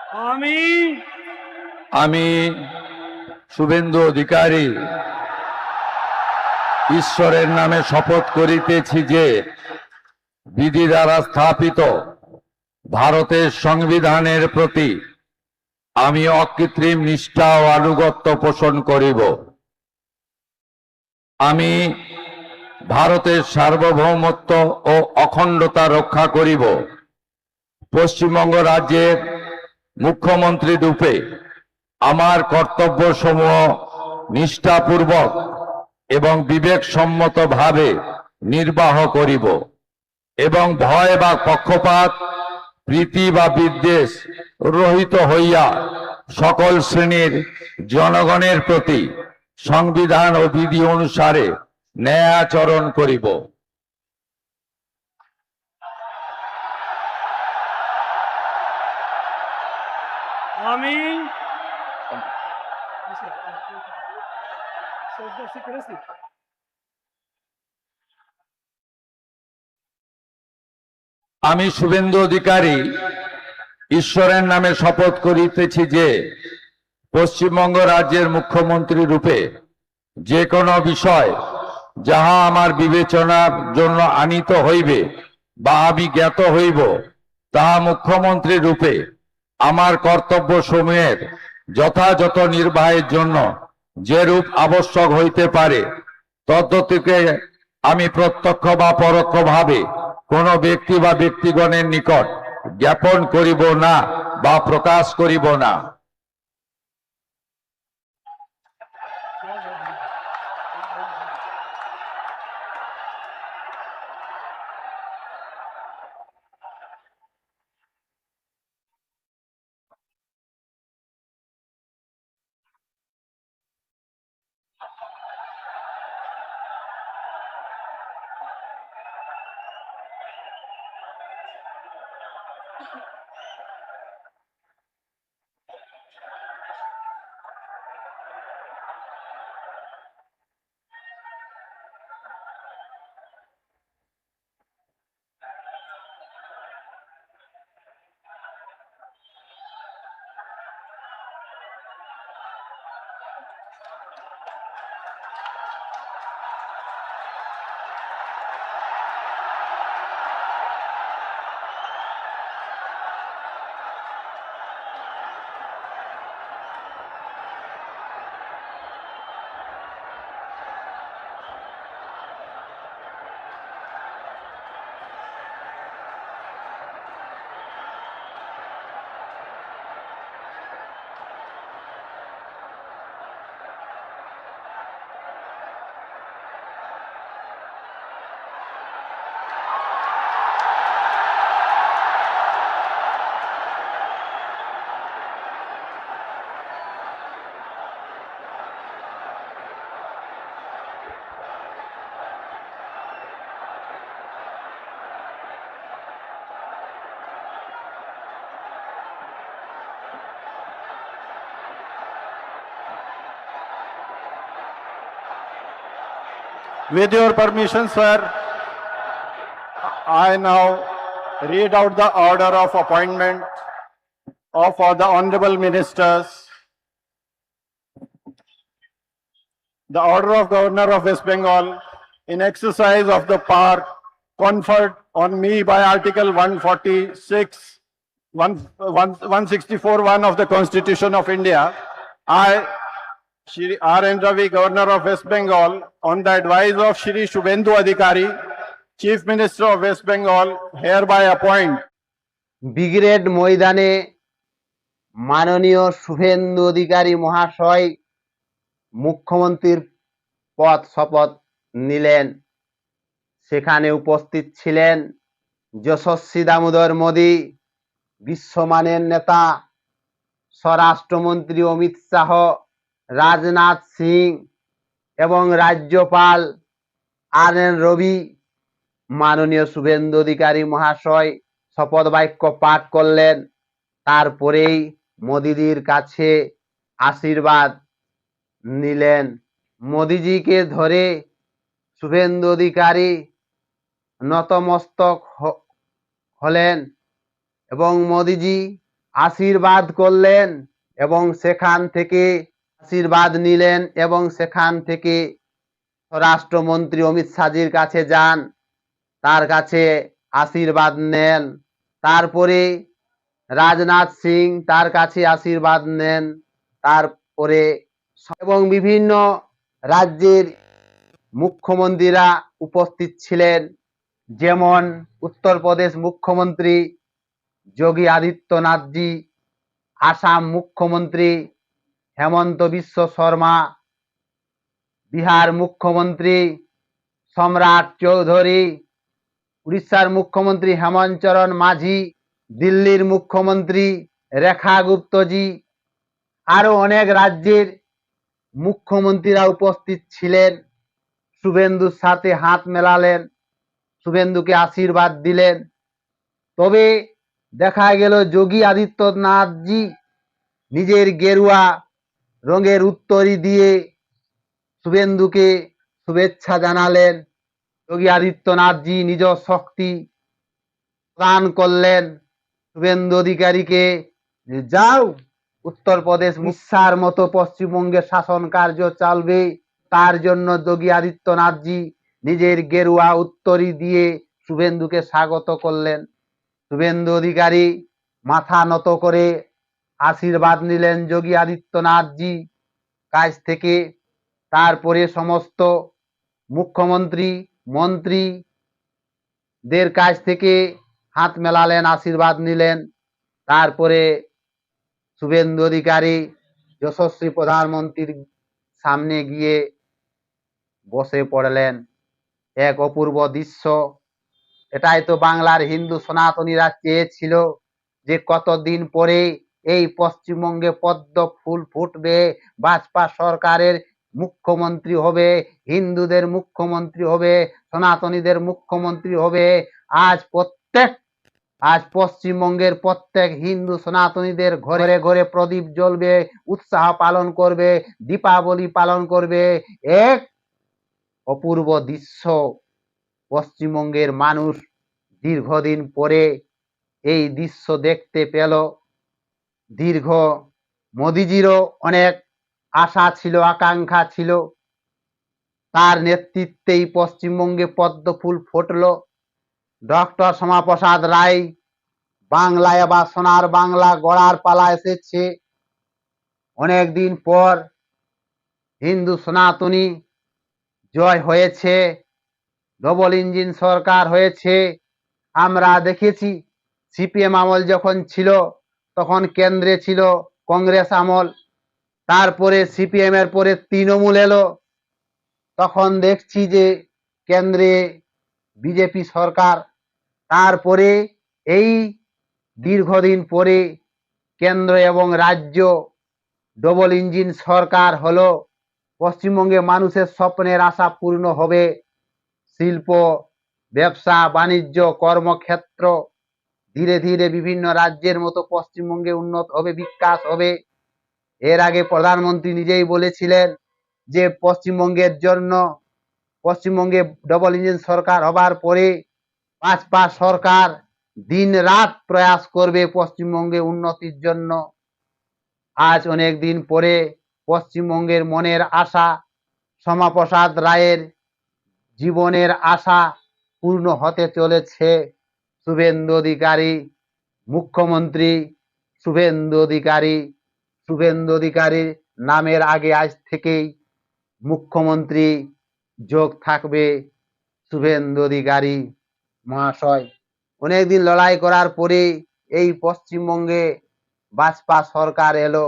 আমি আমি শুভেন্দু অধিকারী ঈশ্বরের নামে শপথ করিতেছি যে বিধি দ্বারা স্থাপিত ভারতের সংবিধানের প্রতি আমি অকৃত্রিম নিষ্ঠা ও আনুগত্য পোষণ করিব। আমি ভারতের সার্বভৌমত্ব ও অখণ্ডতা রক্ষা করিব। পশ্চিমবঙ্গ রাজ্যের মুখ্যমন্ত্রী রূপে আমার কর্তব্যসমূহ নিষ্ঠাপূর্বক এবং বিবেকসম্মতভাবে নির্বাহ করিব এবং ভয় বা পক্ষপাত, প্রীতি বা বিদ্বেষ রহিত হইয়া সকল শ্রেণীর জনগণের প্রতি সংবিধান ও বিধি অনুসারে ন্যায় আচরণ করিব। আমি আমি শুভেন্দু অধিকারী ঈশ্বরের নামে শপথ করিতেছি যে পশ্চিমবঙ্গ রাজ্যের মুখ্যমন্ত্রী রূপে যে কোনো বিষয় যাহা আমার বিবেচনার জন্য আনিত হইবে বা আমি জ্ঞাত হইব, তাহা মুখ্যমন্ত্রী রূপে আমার কর্তব্য সমূহের যথাযথ নির্বাহের জন্য যেরূপ আবশ্যক হইতে পারে তদ্গতিকে আমি প্রত্যক্ষ বা পরোক্ষভাবে কোনো ব্যক্তি বা ব্যক্তিগণের নিকট জ্ঞাপন করিব না বা প্রকাশ করিব না। With your permission, sir, I now read out the order of appointment of the honorable ministers. The order of Governor of West Bengal in exercise of the power conferred on me by Article 146, 164(1) of the Constitution of India, I, Shri R.N. Ravi, Governor of West Bengal, on the advice of Shri Shubhendu Adhikari, Chief Minister of West Bengal, hereby appoint brigade ময়দানে মাননীয় শুভেন্দু অধিকারী মহাশয় মুখ্যমন্ত্রীর পদ শপথ নিলেন। সেখানে উপস্থিত ছিলেন যশস্বী দামোদর মোদী, বিশ্বমানের নেতা স্বরাষ্ট্রমন্ত্রী অমিত শাহ, রাজনাথ সিং এবং রাজ্যপাল আর.এন. রবি। মাননীয় শুভেন্দু অধিকারী মহাশয় শপথ বাক্য পাঠ করলেন। তারপরেই মোদিজির কাছে আশীর্বাদ নিলেন। মোদিজিকে ধরে শুভেন্দু অধিকারী নতমস্তক হলেন এবং মোদিজি আশীর্বাদ করলেন এবং সেখান থেকে আশীর্বাদ নিলেন এবং সেখান থেকে স্বরাষ্ট্রমন্ত্রী অমিত শাহজির কাছে যান, তার কাছে আশীর্বাদ নেন। তারপরে রাজনাথ সিং তার কাছে আশীর্বাদ নেন। তারপরে এবং বিভিন্ন রাজ্যের মুখ্যমন্ত্রীরা উপস্থিত ছিলেন, যেমন উত্তরপ্রদেশ মুখ্যমন্ত্রী যোগী আদিত্যনাথজি, আসাম মুখ্যমন্ত্রী হেমন্ত বিশ্ব শর্মা, বিহার মুখ্যমন্ত্রী সম্রাট চৌধুরী, উড়িষ্যার মুখ্যমন্ত্রী হেমন্ত চরণ মাঝি, দিল্লির মুখ্যমন্ত্রী রেখা গুপ্তজি, আরো অনেক রাজ্যের মুখ্যমন্ত্রীরা উপস্থিত ছিলেন। শুভেন্দুর সাথে হাত মেলালেন, শুভেন্দুকে আশীর্বাদ দিলেন। তবে দেখা গেল যোগী আদিত্যনাথজি নিজের গেরুয়া রঙের উত্তরী দিয়ে শুভেন্দুকে শুভেচ্ছা জানালেন। যোগী আদিত্যনাথজি নিজ শক্তি প্রদান করলেন শুভেন্দু অধিকারীকে, যে যাও উত্তরপ্রদেশ মিশ্রার মতো পশ্চিমবঙ্গে শাসন কার্য চলবে। তার জন্য যোগী আদিত্যনাথজি নিজের গেরুয়া উত্তরী দিয়ে শুভেন্দুকে স্বাগত করলেন। শুভেন্দু অধিকারী মাথা নত করে আশীর্বাদ নিলেন যোগী আদিত্যনাথজি কাছ থেকে। তারপরে সমস্ত মুখ্যমন্ত্রী মন্ত্রীদের কাছ থেকে হাত মেলালেন, আশীর্বাদ নিলেন। তারপরে শুভেন্দু অধিকারী যশস্বী প্রধানমন্ত্রীর সামনে গিয়ে বসে পড়লেন। এক অপূর্ব দৃশ্য। এটাই তো বাংলার হিন্দু সনাতনীরা চেয়েছিল, যে কতদিন পরে এই পশ্চিমবঙ্গে পদ্ম ফুল ফুটবে, ভাজপা সরকারের মুখ্যমন্ত্রী হবে, হিন্দুদের মুখ্যমন্ত্রী হবে, সনাতনীদের মুখ্যমন্ত্রী হবে। আজ পশ্চিমবঙ্গের প্রত্যেক হিন্দু সনাতনীদের ঘরে ঘরে প্রদীপ জ্বলবে, উৎসাহ পালন করবে, দীপাবলি পালন করবে। এক অপূর্ব দৃশ্য পশ্চিমবঙ্গের মানুষ দীর্ঘদিন পরে এই দৃশ্য দেখতে পেল। দীর্ঘ মোদিজিরও অনেক আশা ছিল, আকাঙ্ক্ষা ছিল, তার নেতৃত্বেই পশ্চিমবঙ্গে পদ্ম ফুল ফুটল। ডক্টর শ্যামাপ্রসাদ রায় বাংলায় বা সোনার বাংলা গড়ার পালা এসেছে। অনেকদিন পর হিন্দু সনাতনী জয় হয়েছে, ডবল ইঞ্জিন সরকার হয়েছে। আমরা দেখেছি সিপিএম আমল যখন ছিল তখন কেন্দ্রে ছিল কংগ্রেস আমল, তারপরে সিপিএম এর পরে তৃণমূল এলো, তখন দেখছি যে কেন্দ্রে বিজেপি সরকার। তারপরে এই দীর্ঘদিন পরে কেন্দ্র এবং রাজ্য ডবল ইঞ্জিন সরকার হলো। পশ্চিমবঙ্গে মানুষের স্বপ্নের আশা পূর্ণ হবে। শিল্প, ব্যবসা, বাণিজ্য, কর্মক্ষেত্র ধীরে ধীরে বিভিন্ন রাজ্যের মতো পশ্চিমবঙ্গে উন্নত হবে, বিকাশ হবে। এর আগে প্রধানমন্ত্রী নিজেই বলেছিলেন যে পশ্চিমবঙ্গে ডবল ইঞ্জিন সরকার হবার পরে ভাজপা সরকার দিন রাত প্রয়াস করবে পশ্চিমবঙ্গে উন্নতির জন্য। আজ অনেক দিন পরে পশ্চিমবঙ্গের মনের আশা, শ্যামাপ্রসাদ রায়ের জীবনের আশা পূর্ণ হতে চলেছে। শুভেন্দু অধিকারী মুখ্যমন্ত্রী, শুভেন্দু অধিকারীর নামের আগে আজ থেকেই মুখ্যমন্ত্রী যোগ থাকবে শুভেন্দু অধিকারী মহাশয়। অনেকদিন লড়াই করার পরে এই পশ্চিমবঙ্গে ভাজপা সরকার এলো।